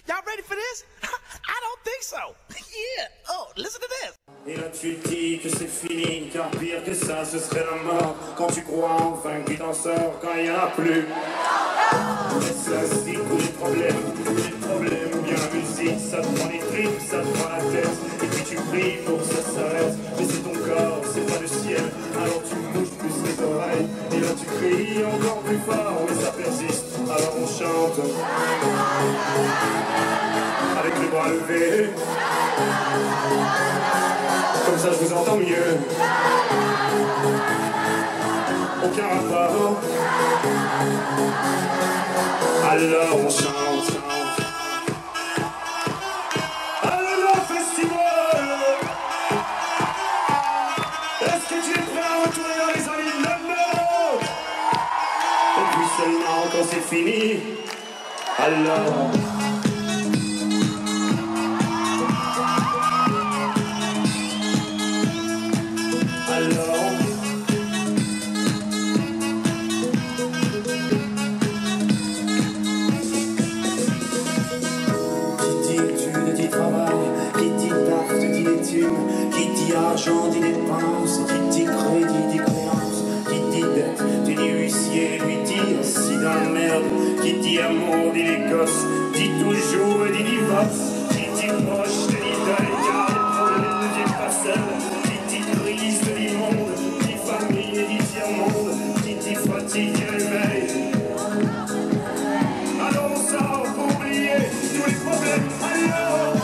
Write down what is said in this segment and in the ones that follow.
Y'all ready for this? I don't think so. Yeah. Oh, listen to this. Et là tu dis que c'est fini, car pire que ça ce serait la mort. Quand tu crois enfin que tu t'en sors, quand il n'y en a plus. Laisse la stick ou les problèmes, bien la musique, ça te prend les tripes, ça te prend la tête. Et puis tu pries pour que ça s'arrête, mais c'est ton corps, c'est pas le ciel. Alors tu bouges plus les oreilles, et là tu cries encore plus fort, mais ça persiste. Alors on chante, avec les bras levés. Comme ça je vous entends mieux. Aucun rapport. Alors on chante. Allez le festival. Est-ce que tu es prêt à retourner dans les années 90? Et puis seulement quand c'est fini, alors... Qui dit argent dit dépense, qui dit crédit dit créance, qui dit dette, tu dis huissier, lui dit assis dans la merde, qui dit amour dit les gosses, dit toujours dit divorce, qui dit proche dit deuil, car les problèmes ne viennent pas seuls, qui dit crise dit monde, dit famille dit tiers-monde, qui dit fatigue et réveil. Alors on sort pour oublier tous les problèmes, alors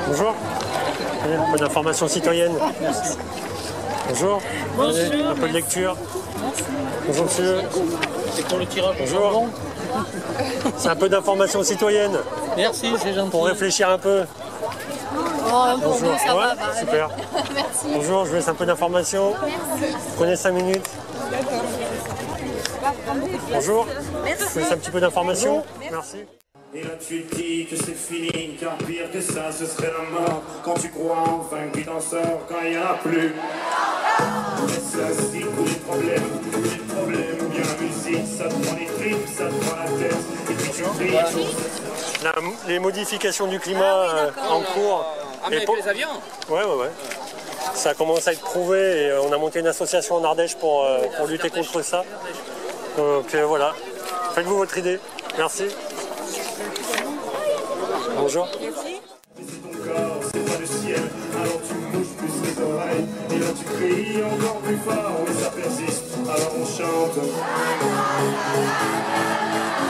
Bonjour. Un peu d'information citoyenne. Merci. Bonjour. Bonjour. Un peu de lecture. Merci. Bonjour monsieur. C'est pour le tirage. Bonjour. C'est un peu d'information citoyenne. Merci, c'est gentil. Pour réfléchir un peu. Bonjour, ça ouais, va. Super. Merci. Bonjour, je vous laisse un peu d'information. Prenez 5 minutes. Bonjour. Je vous laisse un petit peu d'information. Merci. Et là tu dis que c'est fini, car pire que ça ce serait la mort. Quand tu crois enfin que tu t'en sors, quand il n'y en a plus. Laisse la stick ou les problèmes, bien la musique, ça te prend les tripes, ça te prend la tête. Et puis tu pries. Les modifications du climat en cours. Ah mais avec les avions? Ouais. Ça commence à être prouvé et on a monté une association en Ardèche pour lutter contre ça. Donc voilà, faites-vous votre idée. Merci. Bonjour. Mais c'est ton corps, c'est pas le ciel. Alors tu bouges plus les oreilles. Et là tu cries encore plus fort, mais ça persiste. Alors on chante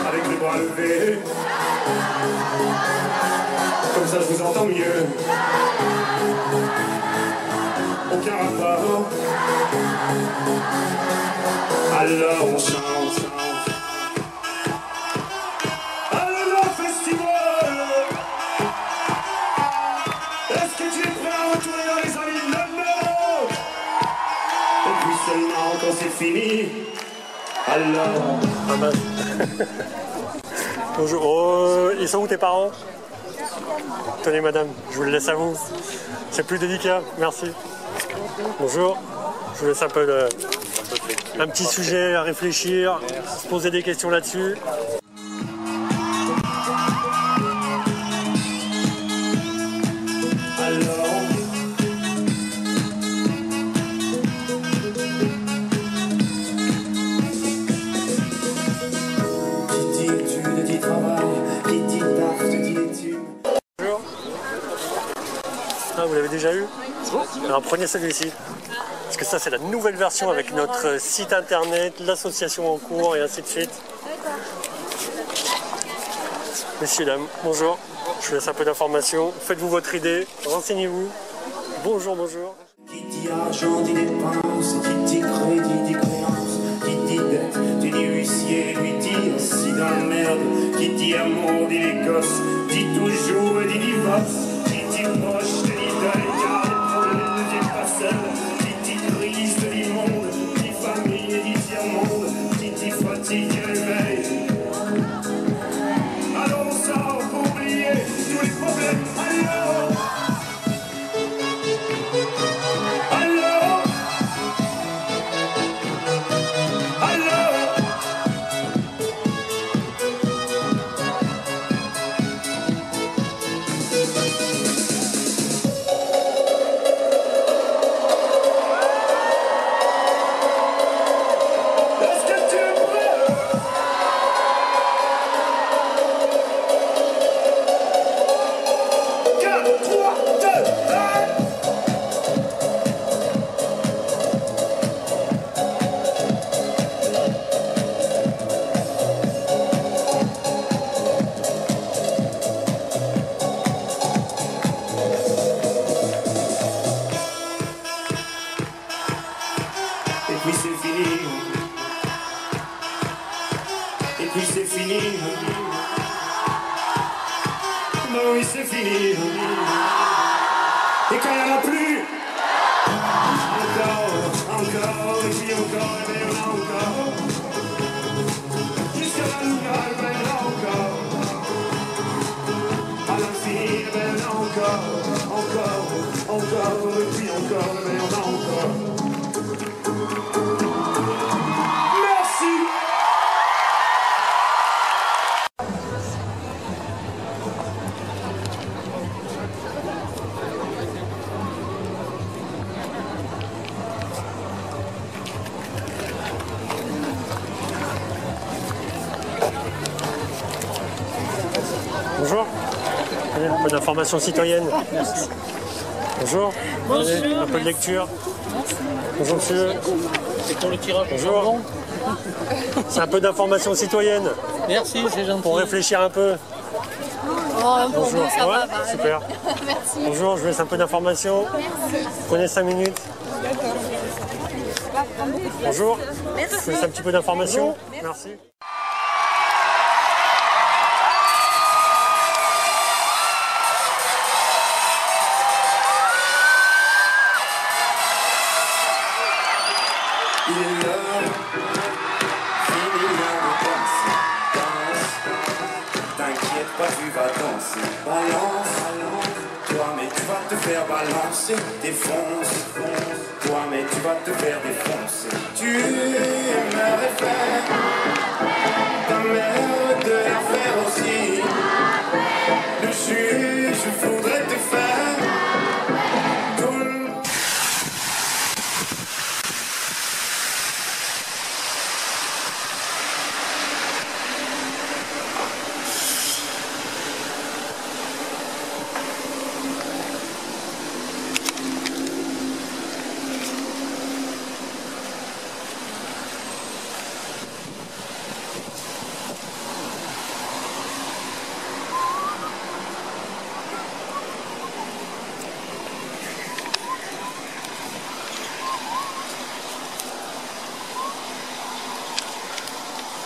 avec les bras levés. Comme ça je vous entends mieux. Aucun rapport. Alors on chante. Allez le festival. Est-ce que tu es prêt à c'est fini, alors... Ah mince. Bonjour. Oh, ils sont où tes parents? Tenez madame, je vous le laisse à vous. C'est plus délicat, merci. Bonjour. Je vous laisse un peu un petit sujet à réfléchir, se poser des questions là-dessus. Ah, vous l'avez déjà eu? Alors prenez celui-ci. Parce que ça c'est la nouvelle version avec notre site internet, l'association en cours et ainsi de suite. Messieurs, dames, bonjour. Je vous laisse un peu d'informations. Faites-vous votre idée, renseignez-vous. Bonjour, bonjour. Qui dit argent dit dépense, qui dit crédit dit créance, qui dit dette, tu dis huissier, lui dit assis dans la merde, qui dit amour dit les gosses, dit toujours dit divorce, qui dit proche dit deuil, car les problèmes ne viennent pas seuls, qui dit crise dit monde, dit famille dit tiers-monde, qui dit fatigue dit réveil. Alors on sort pour oublier tous les problèmes, alors oui, c'est fini. Et quand il n'y en a plus, encore, et puis encore, et bien encore. Jusqu'à la nouvelle, ben encore. À l'infini, ben encore, et puis encore, et bien encore. Merci. Bonjour. Allez, un peu d'information citoyenne. Merci. Bonjour. Bonjour. Allez, un peu de lecture. Bonjour monsieur. C'est pour le tirage. Bonjour. C'est un peu d'information citoyenne Merci, c'est gentil. pour réfléchir un peu. Oh, un bon Bonjour. mot, ça Ouais, va. Bah, super. merci. Bonjour, je vous laisse un peu d'information. Prenez 5 minutes. Bonjour. Je vous laisse un petit peu d'information. Merci. Il est l'heure, fini l'heure de danser, danse. T'inquiète pas, tu vas danser. Balance, toi mais tu vas te faire balancer. Défonce, toi mais tu vas te faire défoncer. Tu aimerais faire ta mère de la faire aussi. Le juge voudrait te faire tout le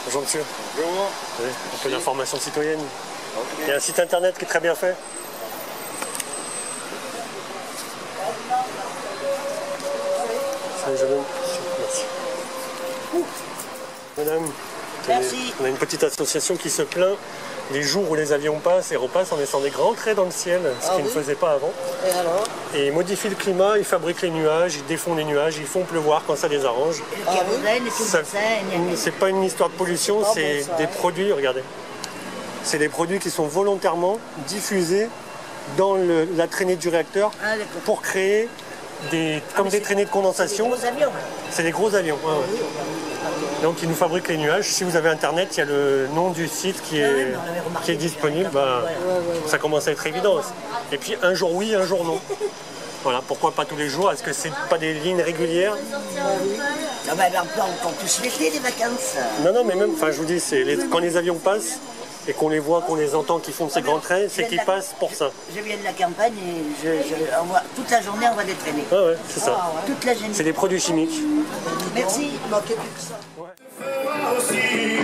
Bonjour monsieur. Bonjour. Oui, un peu d'information citoyenne. Il y a un site internet qui est très bien fait. Salut jeune homme. Merci. Madame, Merci. on a une petite association qui se plaint les jours où les avions passent et repassent en laissant des grands traits dans le ciel, ce qu'ils ne faisaient pas avant. Et alors? Et ils modifient le climat, ils fabriquent les nuages, ils défont les nuages, ils font pleuvoir quand ça les arrange. Le kérosène et tout Ça- ça. C'est pas une histoire de pollution, Ah c'est bon, ça, des ouais. produits, regardez. C'est des produits qui sont volontairement diffusés dans la traînée du réacteur Ah, d'accord. pour créer des traînées de condensation. Gros avions. C'est des gros avions. Ouais, ouais. Donc ils nous fabriquent les nuages. Si vous avez internet, il y a le nom du site qui Ah ouais, est, mais on l'avait remarqué qui est depuis disponible. un temps. Ça commence à être évident. Et puis un jour oui, un jour non. Voilà, pourquoi pas tous les jours? Est-ce que c'est pas des lignes régulières? Ah bah, alors, on touche l'été, les vacances. Non, mais même, enfin je vous dis, quand les avions passent et qu'on les voit, qu'on les entend, qu'ils font ces grands traits, c'est qu'ils passent pour ça. Je viens de la campagne et on voit, toute la journée, on voit des traînées. Ouais, c'est ça. Toute la journée. C'est des produits chimiques. Merci. Fera aussi,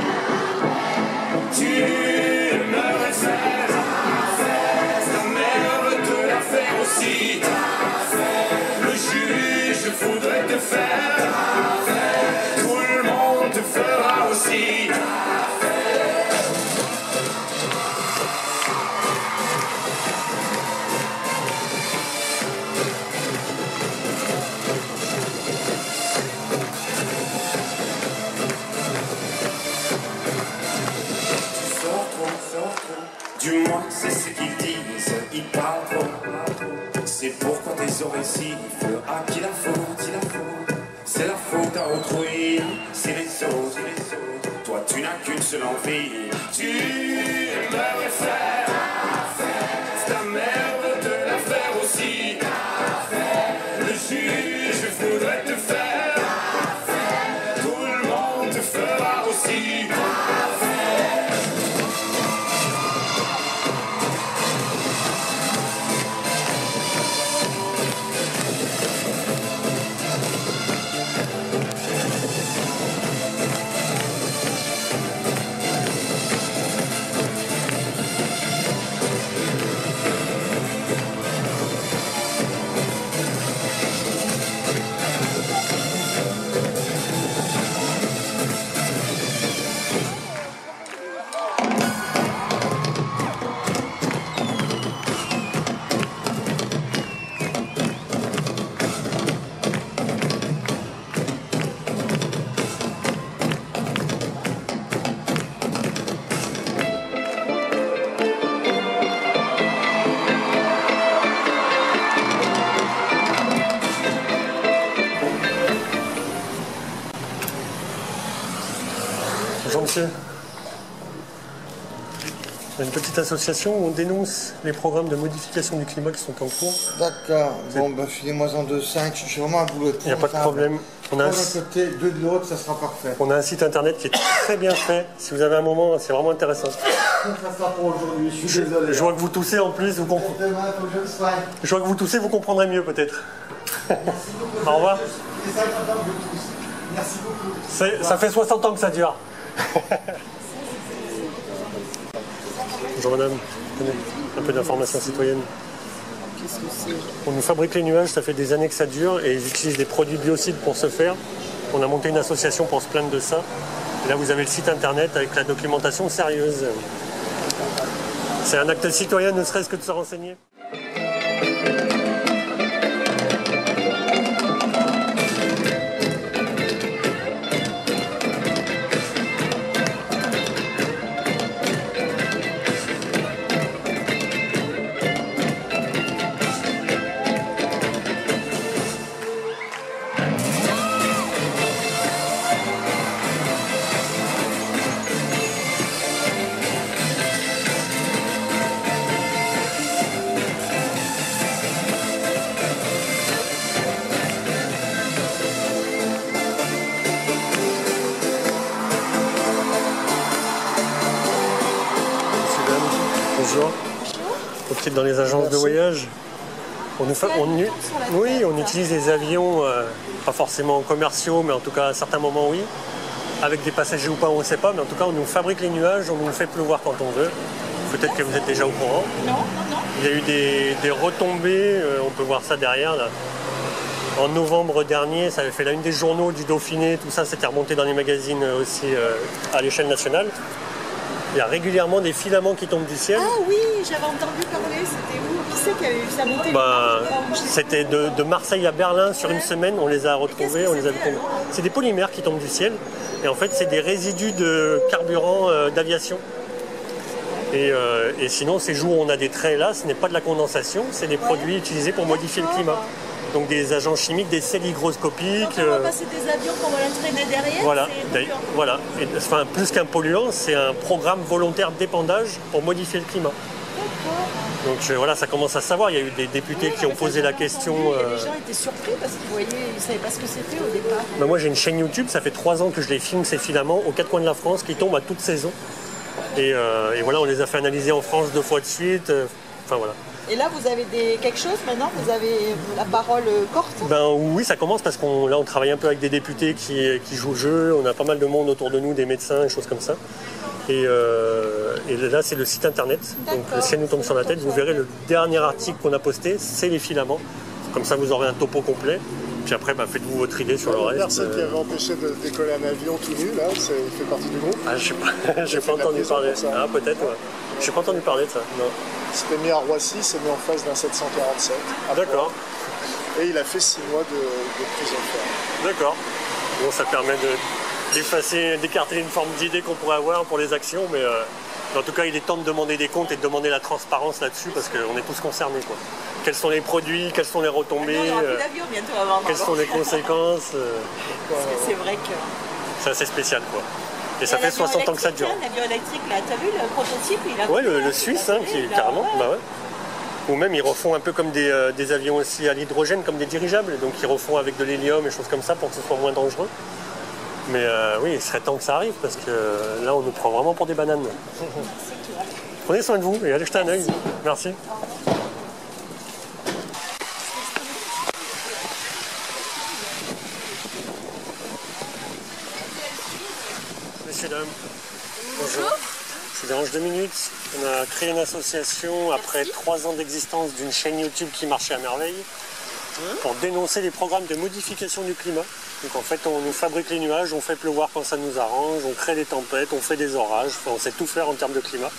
tu aimerais faire ta mère veut te la faire aussi. Le juge voudrait te faire, tout le monde te fera aussi. Du moins, c'est ce qu'ils disent, ils parlent trop. C'est pourquoi tes oreilles sifflent, à qui la faute? C'est la faute à autrui, c'est les autres. Toi, tu n'as qu'une seule envie, tu aimerais faire. Ta mère veut te la faire aussi. Le juge voudrait te faire, tout le monde te fera aussi. Bonjour monsieur. Il y a une petite association où on dénonce les programmes de modification du climat qui sont en cours. D'accord. Bon, ben, filez-moi en 2,5. Je suis vraiment un boulot de Il n'y a pas de problème. On a, d'un côté, deux de l'autre, ça sera parfait. on a un site internet qui est très bien fait. Si vous avez un moment, c'est vraiment intéressant. Ça sera pour aujourd'hui, je suis désolé. Je vois que vous toussez en plus. Demain, il faut que je le soigne. Je vois que vous toussez, vous comprendrez mieux peut-être. Au revoir. C'est ça, j'entends que je tousse. Merci beaucoup. Ça fait 60 ans que ça dure. Bonjour madame, tenez, un peu d'information citoyenne. On nous fabrique les nuages, ça fait des années que ça dure et ils utilisent des produits biocides pour ce faire. On a monté une association pour se plaindre de ça. Et là vous avez le site internet avec la documentation sérieuse. C'est un acte citoyen ne serait-ce que de se renseigner. Bonjour. Peut-être dans les agences de voyage. On utilise des avions, pas forcément commerciaux, mais en tout cas à certains moments oui. Avec des passagers ou pas, on ne sait pas, mais en tout cas on nous fabrique les nuages, on nous fait pleuvoir quand on veut. Peut-être que vous êtes déjà au courant. Non. Il y a eu des retombées, on peut voir ça derrière là. En novembre dernier, ça avait fait la une des journaux du Dauphiné, tout ça, c'était remonté dans les magazines aussi à l'échelle nationale. Il y a régulièrement des filaments qui tombent du ciel. Ah oui, j'avais entendu parler, c'était où? Qui c'est qui avait vu ça monter? C'était de Marseille à Berlin sur une semaine, on les a retrouvés, on les a tombés. C'est des polymères qui tombent du ciel, et en fait c'est des résidus de carburant d'aviation. Et sinon, ces jours où on a des traits là, ce n'est pas de la condensation, c'est des produits utilisés pour modifier le climat. Donc des agents chimiques, des sels hygroscopiques. Donc on va passer des avions qu'on va l'entraîner derrière. Voilà. Et, enfin, plus qu'un polluant, c'est un programme volontaire d'épandage pour modifier le climat. Donc voilà, ça commence à savoir. Il y a eu des députés qui ont posé la question. Les gens étaient surpris parce qu'ils ne savaient pas ce que c'était au départ. Ben moi j'ai une chaîne YouTube, ça fait 3 ans que je les filme, ces filaments, aux 4 coins de la France, qui tombent à toute saison. Et voilà, on les a fait analyser en France 2 fois de suite. Enfin voilà. Et là, vous avez quelque chose maintenant? Vous avez la parole courte? Ben oui, ça commence parce qu'on travaille un peu avec des députés qui jouent le jeu. On a pas mal de monde autour de nous, des médecins, des choses comme ça. Et là, c'est le site internet. Donc si elle nous tombe sur la tête, vous verrez le dernier article qu'on a posté, c'est les filaments. Comme ça, vous aurez un topo complet. Puis après, faites-vous votre idée sur le reste. La personne qui avait empêché de décoller un avion tout nu, là, il fait partie du groupe? Ah, j'ai pas entendu parler. Ah, peut-être, ouais. J'ai pas entendu parler de ça, non. C'était mis à Roissy, c'est mis en face d'un 747. D'accord. Et il a fait 6 mois de prison ferme. D'accord. Bon, ça permet d'écarter une forme d'idée qu'on pourrait avoir pour les actions, mais en tout cas, il est temps de demander des comptes et de demander la transparence là-dessus, parce qu'on est tous concernés, quoi. Quels sont les produits, quelles sont les retombées, quelles sont les conséquences. C'est vrai que... C'est assez spécial, quoi. Et ça fait 60 ans que ça dure. L'avion électrique, là, t'as vu le prototype? Ouais, le Suisse, qui carrément, bah ouais. Ou même ils refont un peu comme des avions aussi à l'hydrogène, comme des dirigeables, donc ils refont avec de l'hélium et choses comme ça pour que ce soit moins dangereux. Mais oui, il serait temps que ça arrive, parce que là on nous prend vraiment pour des bananes. Prenez soin de vous et allez jeter un œil. Merci. Messieurs, dames, bonjour. Je vous dérange 2 minutes. On a créé une association après 3 ans d'existence d'une chaîne YouTube qui marchait à merveille pour dénoncer les programmes de modification du climat. Donc en fait, on nous fabrique les nuages, on fait pleuvoir quand ça nous arrange, on crée des tempêtes, on fait des orages, enfin, on sait tout faire en termes de climat.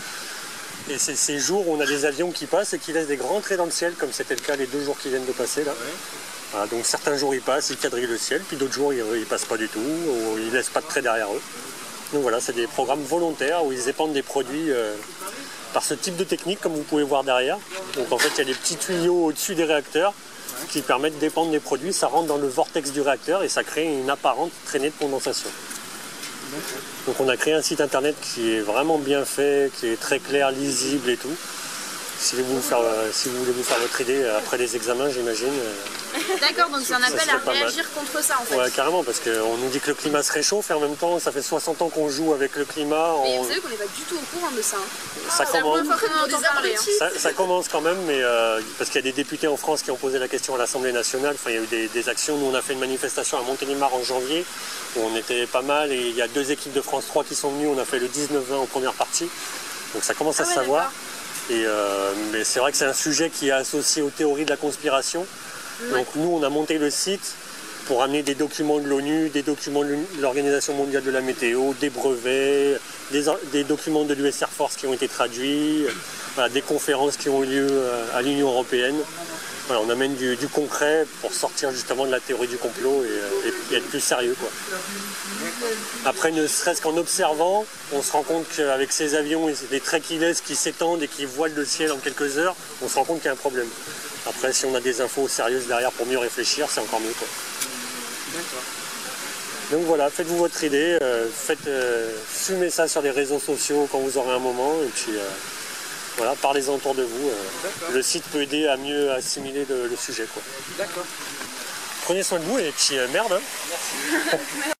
Et c'est ces jours où on a des avions qui passent et qui laissent des grands traits dans le ciel, comme c'était le cas les 2 jours qui viennent de passer là. Voilà, donc certains jours ils passent, ils quadrillent le ciel, puis d'autres jours ils passent pas du tout, ou ils laissent pas de traits derrière eux. Donc voilà, c'est des programmes volontaires où ils épandent des produits par ce type de technique, comme vous pouvez voir derrière. Donc en fait, il y a des petits tuyaux au-dessus des réacteurs qui permettent d'épandre des produits. Ça rentre dans le vortex du réacteur et ça crée une apparente traînée de condensation. Donc on a créé un site internet qui est vraiment bien fait, qui est très clair, lisible et tout. Si vous voulez vous faire votre idée après les examens, j'imagine. D'accord, donc c'est un appel à réagir contre ça en fait. Ouais, carrément, parce qu'on nous dit que le climat se réchauffe et en même temps, ça fait 60 ans qu'on joue avec le climat. Mais vous savez qu'on n'est pas du tout au courant de ça. Ça commence. Ça commence quand même, mais parce qu'il y a des députés en France qui ont posé la question à l'Assemblée nationale. Enfin, il y a eu des actions. Nous, on a fait une manifestation à Montélimar en janvier, où on était pas mal, et il y a 2 équipes de France 3 qui sont venues. On a fait le 19-20 en première partie. Donc ça commence à se savoir. Mais c'est vrai que c'est un sujet qui est associé aux théories de la conspiration. Donc nous, on a monté le site pour amener des documents de l'ONU, des documents de l'Organisation mondiale de la météo, des brevets, des documents de l'US Air Force qui ont été traduits, voilà, des conférences qui ont eu lieu à l'Union européenne. Voilà, on amène du concret pour sortir justement de la théorie du complot et être plus sérieux, quoi. Après, ne serait-ce qu'en observant, on se rend compte qu'avec ces avions et les traits qui laissent, qui s'étendent et qui voilent le ciel en quelques heures, on se rend compte qu'il y a un problème. Après, si on a des infos sérieuses derrière pour mieux réfléchir, c'est encore mieux, quoi. Donc voilà, faites-vous votre idée, fumez ça sur les réseaux sociaux quand vous aurez un moment, et puis voilà, parlez-en autour de vous. Le site peut aider à mieux assimiler le sujet, quoi. D'accord. Prenez soin de vous et puis merde. Hein. Merci.